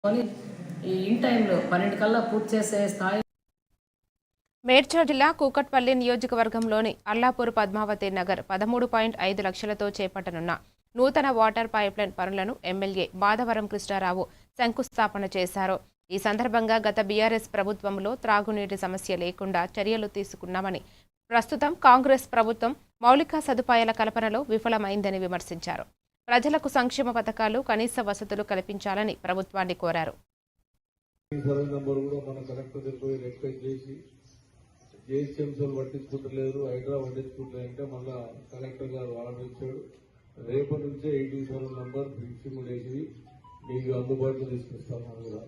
In టైంలో 12 కల్లా పూర్తి చేసే స్థాయి. మేడ్చల్ జిల్లా కూకట్పల్లి నియోజకవర్గంలోని అల్లాపూర్ పద్మావతి నగర్ 13.5 లక్షలతో చేపట్టనున్న నూతన వాటర్ పైప్లైన్ పనులను ఎమ్మెల్యే బాదవరం కృష్ణారావు శంకుస్థాపన చేశారు. ఈ సందర్భంగా గత బీఆర్ఎస్ ప్రభుత్వంలో త్రాగునీటి సమస్య లేకుండా చర్యలు తీసుకున్నామని, ప్రస్తుతం కాంగ్రెస్ ప్రభుత్వం మౌలిక సదుపాయాల కల్పనలో విఫలమైందని విమర్శించారు. ప్రజలకు సంక్షేమ పథకాలు, కనీస వసతులు కల్పించాలని ప్రభుత్వాన్ని కోరారు. పట్టించుకుంటలేరు, హైడ్రా పట్టించుకుంటలేదు అంటే మళ్ళా కలెక్టర్ గారు ఆర్డర్ ఇచ్చాడు. రేపటి నుంచే 87 నంబర్ ఫిక్సింగ్ వేసి మీకు అందుబాటులో తీసుకొస్తాము. కూడా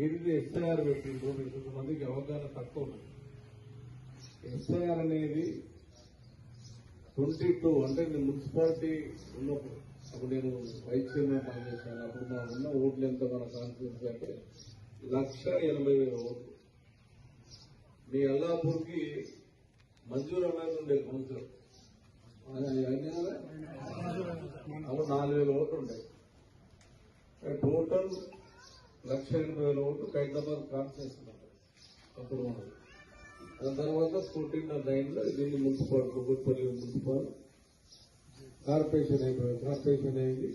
ఏదైతే ఎస్ఐఆర్ పెట్టిందో మీకు కొంతమందికి అవగాహన తక్కువ ఉంది. ఎస్ఐఆర్ అనేది 22 అంటే నేను మున్సిపాలిటీ ఉన్నప్పుడు, అప్పుడు నేను వైస్ చైర్మన్ పనిచేశాను. అప్పుడు మా ఉన్న ఓట్లు ఎంత మన కాన్ఫిడెన్స్ అంటే 1,80,000 ఓట్లు. మీ అల్లాపూర్కి మంజూరు అన్నది ఉండే కౌన్సిలర్ అప్పుడు 4,000 ఓట్లు ఉండే. టోటల్ 1,80,000 ఓట్లు హైదరాబాద్ కాన్స్టిట్యూషన్ అప్పుడు ఉన్నది. దాని తర్వాత 1409లో దీన్ని మున్సిపల్ కూకట్పల్లి మున్సిపల్ కార్పొరేషన్ అయిపోయింది. కార్పొరేషన్ అయింది.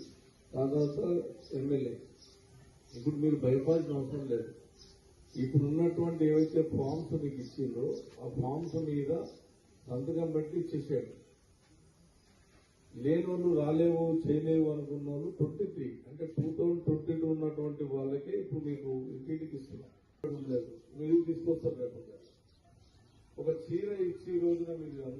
దాని తర్వాత ఎమ్మెల్యే. ఇప్పుడు మీరు భయపడాల్సిన అవసరం లేదు. ఇప్పుడు ఉన్నటువంటి ఏవైతే ఫామ్స్ మీకు ఇచ్చిందో ఆ ఫామ్స్ మీద సంతకం పెట్టి ఇచ్చేసాడు. లేని వాళ్ళు రాలేవు, చేయలేవు అనుకున్న వాళ్ళు 23 అంటే 2022 ఉన్నటువంటి వాళ్ళకి ఇప్పుడు మీకు ఇంటికి ఇస్తున్నారు. మీరు తీసుకొస్తారు. లేకపోతే ఒక చీర ఇచ్చి రోజున మీరు